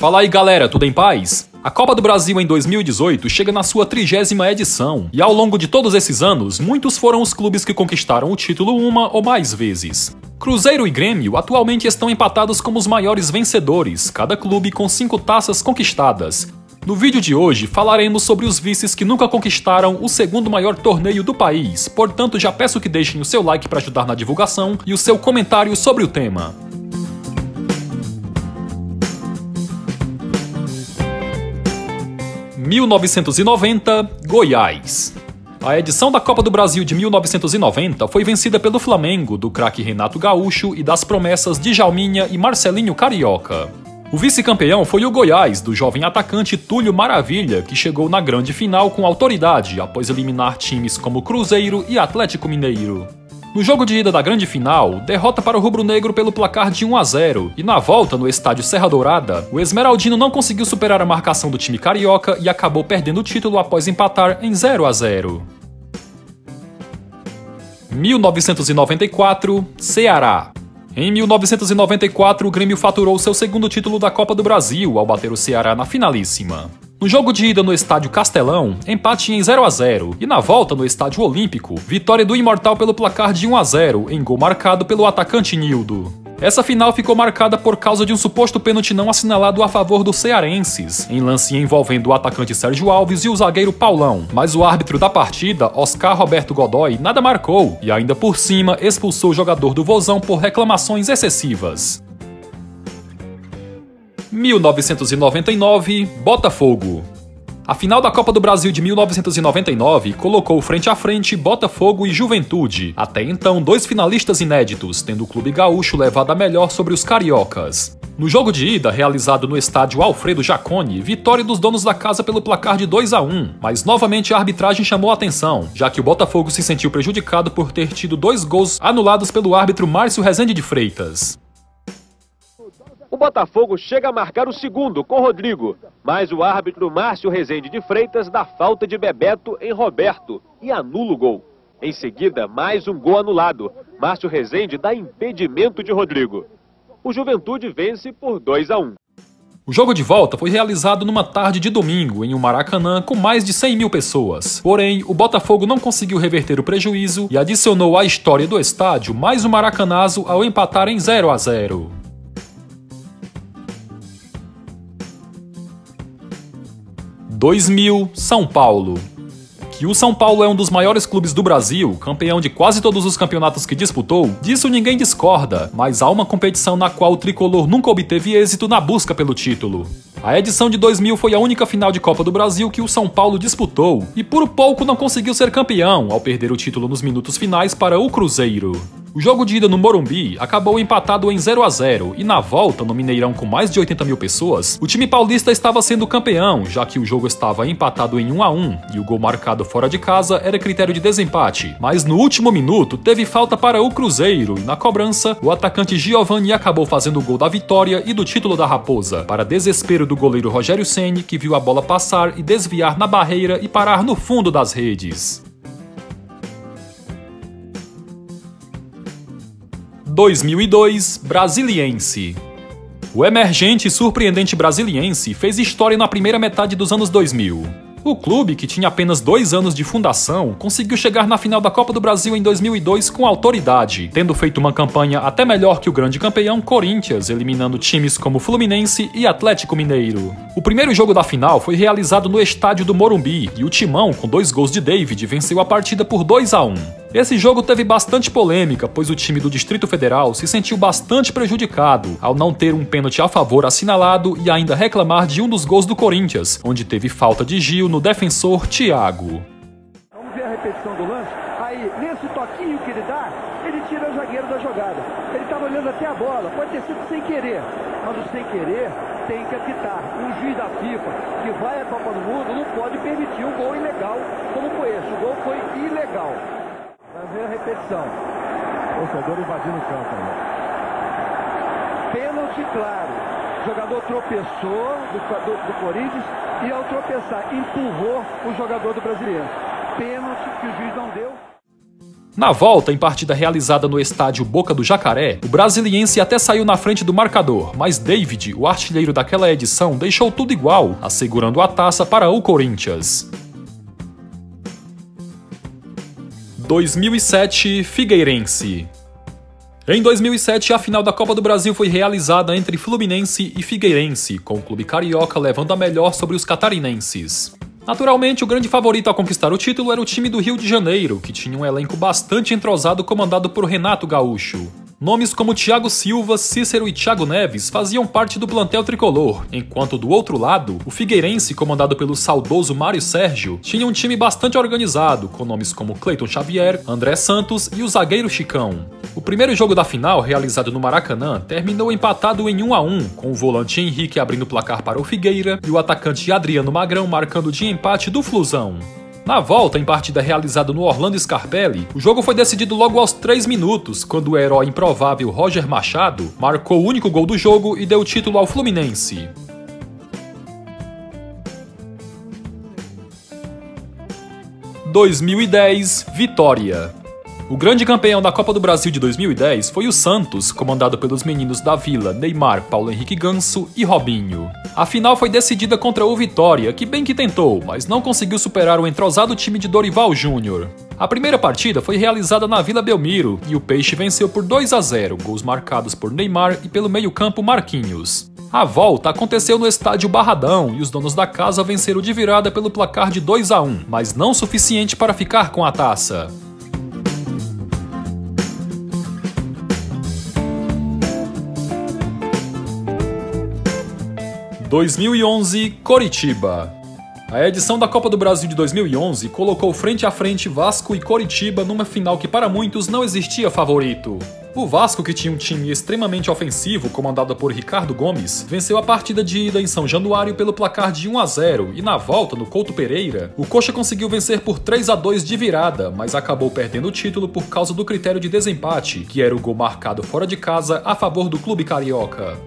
Fala aí galera, tudo em paz? A Copa do Brasil em 2018 chega na sua 30ª edição, e ao longo de todos esses anos, muitos foram os clubes que conquistaram o título uma ou mais vezes. Cruzeiro e Grêmio atualmente estão empatados como os maiores vencedores, cada clube com 5 taças conquistadas. No vídeo de hoje falaremos sobre os vices que nunca conquistaram o segundo maior torneio do país, portanto já peço que deixem o seu like para ajudar na divulgação e o seu comentário sobre o tema. – 1990, Goiás. A edição da Copa do Brasil de 1990 foi vencida pelo Flamengo, do craque Renato Gaúcho e das promessas Djalminha e Marcelinho Carioca. O vice-campeão foi o Goiás, do jovem atacante Túlio Maravilha, que chegou na grande final com autoridade após eliminar times como Cruzeiro e Atlético Mineiro. No jogo de ida da grande final, derrota para o rubro-negro pelo placar de 1-0, e na volta no estádio Serra Dourada, o esmeraldino não conseguiu superar a marcação do time carioca e acabou perdendo o título após empatar em 0-0. 1994, Ceará. Em 1994, o Grêmio faturou seu segundo título da Copa do Brasil ao bater o Ceará na finalíssima. No jogo de ida no estádio Castelão, empate em 0-0, e na volta no estádio Olímpico, vitória do Imortal pelo placar de 1-0, em gol marcado pelo atacante Nildo. Essa final ficou marcada por causa de um suposto pênalti não assinalado a favor dos cearenses, em lance envolvendo o atacante Sérgio Alves e o zagueiro Paulão, mas o árbitro da partida, Oscar Roberto Godoy, nada marcou, e ainda por cima expulsou o jogador do Vozão por reclamações excessivas. 1999, Botafogo. A final da Copa do Brasil de 1999 colocou frente a frente Botafogo e Juventude, até então 2 finalistas inéditos, tendo o clube gaúcho levado a melhor sobre os cariocas. No jogo de ida, realizado no estádio Alfredo Jaconi, vitória dos donos da casa pelo placar de 2-1, mas novamente a arbitragem chamou a atenção, já que o Botafogo se sentiu prejudicado por ter tido 2 gols anulados pelo árbitro Márcio Rezende de Freitas. O Botafogo chega a marcar o segundo com Rodrigo, mas o árbitro Márcio Rezende de Freitas dá falta de Bebeto em Roberto e anula o gol. Em seguida, mais um gol anulado. Márcio Rezende dá impedimento de Rodrigo. O Juventude vence por 2-1. O jogo de volta foi realizado numa tarde de domingo em um Maracanã com mais de 100 mil pessoas. Porém, o Botafogo não conseguiu reverter o prejuízo e adicionou à história do estádio mais um maracanazo ao empatar em 0-0. 2000, São Paulo. Que o São Paulo é um dos maiores clubes do Brasil, campeão de quase todos os campeonatos que disputou, disso ninguém discorda, mas há uma competição na qual o tricolor nunca obteve êxito na busca pelo título. A edição de 2000 foi a única final de Copa do Brasil que o São Paulo disputou, e por pouco não conseguiu ser campeão, ao perder o título nos minutos finais para o Cruzeiro. O jogo de ida no Morumbi acabou empatado em 0-0, e na volta, no Mineirão com mais de 80 mil pessoas, o time paulista estava sendo campeão, já que o jogo estava empatado em 1-1, e o gol marcado fora de casa era critério de desempate. Mas no último minuto, teve falta para o Cruzeiro, e na cobrança, o atacante Giovani acabou fazendo o gol da vitória e do título da Raposa, para desespero do goleiro Rogério Ceni, que viu a bola passar e desviar na barreira e parar no fundo das redes. 2002, Brasiliense. O emergente e surpreendente Brasiliense fez história na primeira metade dos anos 2000. O clube, que tinha apenas 2 anos de fundação, conseguiu chegar na final da Copa do Brasil em 2002 com autoridade, tendo feito uma campanha até melhor que o grande campeão Corinthians, eliminando times como Fluminense e Atlético Mineiro. O primeiro jogo da final foi realizado no estádio do Morumbi, e o Timão, com 2 gols de David, venceu a partida por 2-1. Esse jogo teve bastante polêmica, pois o time do Distrito Federal se sentiu bastante prejudicado ao não ter um pênalti a favor assinalado e ainda reclamar de um dos gols do Corinthians, onde teve falta de Gil no defensor Thiago. Vamos ver a repetição do lance. Aí, nesse toquinho que ele dá, ele tira o zagueiro da jogada. Ele estava olhando até a bola, pode ter sido sem querer, mas o sem querer tem que apitar. Um juiz da FIFA que vai à Copa do Mundo não pode permitir um gol ilegal como foi esse. O gol foi ilegal. Vai ver a repetição. Torcedor invadindo o campo. Pênalti claro. O jogador tropeçou do Corinthians e ao tropeçar empurrou o jogador do Brasiliense. Pênalti que o juiz não deu. Na volta, em partida realizada no estádio Boca do Jacaré, o Brasiliense até saiu na frente do marcador, mas David, o artilheiro daquela edição, deixou tudo igual, assegurando a taça para o Corinthians. 2007 Figueirense. Em 2007, a final da Copa do Brasil foi realizada entre Fluminense e Figueirense, com o clube carioca levando a melhor sobre os catarinenses. Naturalmente, o grande favorito a conquistar o título era o time do Rio de Janeiro, que tinha um elenco bastante entrosado comandado por Renato Gaúcho. Nomes como Thiago Silva, Cícero e Thiago Neves faziam parte do plantel tricolor, enquanto do outro lado, o Figueirense, comandado pelo saudoso Mário Sérgio, tinha um time bastante organizado, com nomes como Cleiton Xavier, André Santos e o zagueiro Chicão. O primeiro jogo da final, realizado no Maracanã, terminou empatado em 1-1, com o volante Henrique abrindo o placar para o Figueira e o atacante Adriano Magrão marcando de empate do Flusão. Na volta, em partida realizada no Orlando Scarpelli, o jogo foi decidido logo aos 3 minutos, quando o herói improvável Roger Machado marcou o único gol do jogo e deu o título ao Fluminense. 2010 Vitória. O grande campeão da Copa do Brasil de 2010 foi o Santos, comandado pelos meninos da Vila, Neymar, Paulo Henrique Ganso e Robinho. A final foi decidida contra o Vitória, que bem que tentou, mas não conseguiu superar o entrosado time de Dorival Júnior. A primeira partida foi realizada na Vila Belmiro e o Peixe venceu por 2-0, gols marcados por Neymar e pelo meio-campo Marquinhos. A volta aconteceu no estádio Barradão e os donos da casa venceram de virada pelo placar de 2-1, mas não suficiente para ficar com a taça. 2011 Coritiba. A edição da Copa do Brasil de 2011 colocou frente a frente Vasco e Coritiba numa final que para muitos não existia favorito. O Vasco, que tinha um time extremamente ofensivo comandado por Ricardo Gomes, venceu a partida de ida em São Januário pelo placar de 1-0 e na volta, no Couto Pereira, o Coxa conseguiu vencer por 3-2 de virada, mas acabou perdendo o título por causa do critério de desempate, que era o gol marcado fora de casa a favor do clube carioca.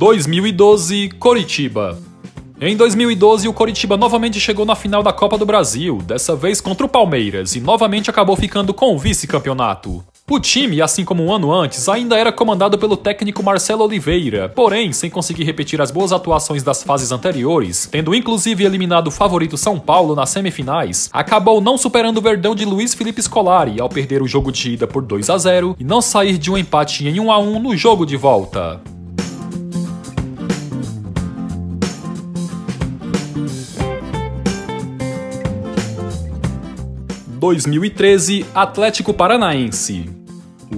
2012 Coritiba. Em 2012, o Coritiba novamente chegou na final da Copa do Brasil, dessa vez contra o Palmeiras, e novamente acabou ficando com o vice-campeonato. O time, assim como um ano antes, ainda era comandado pelo técnico Marcelo Oliveira, porém, sem conseguir repetir as boas atuações das fases anteriores, tendo inclusive eliminado o favorito São Paulo nas semifinais, acabou não superando o Verdão de Luiz Felipe Scolari ao perder o jogo de ida por 2-0 e não sair de um empate em 1-1 no jogo de volta. 2013 Atlético Paranaense.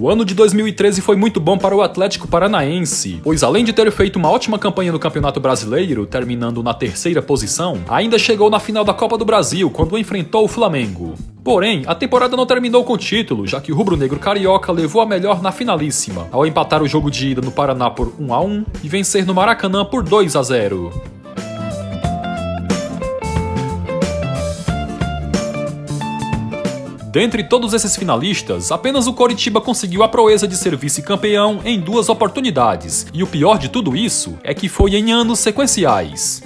O ano de 2013 foi muito bom para o Atlético Paranaense, pois além de ter feito uma ótima campanha no Campeonato Brasileiro, terminando na 3ª posição, ainda chegou na final da Copa do Brasil, quando enfrentou o Flamengo. Porém, a temporada não terminou com o título, já que o rubro-negro carioca levou a melhor na finalíssima, ao empatar o jogo de ida no Paraná por 1-1 e vencer no Maracanã por 2-0. Dentre todos esses finalistas, apenas o Coritiba conseguiu a proeza de ser vice-campeão em 2 oportunidades, e o pior de tudo isso é que foi em anos sequenciais.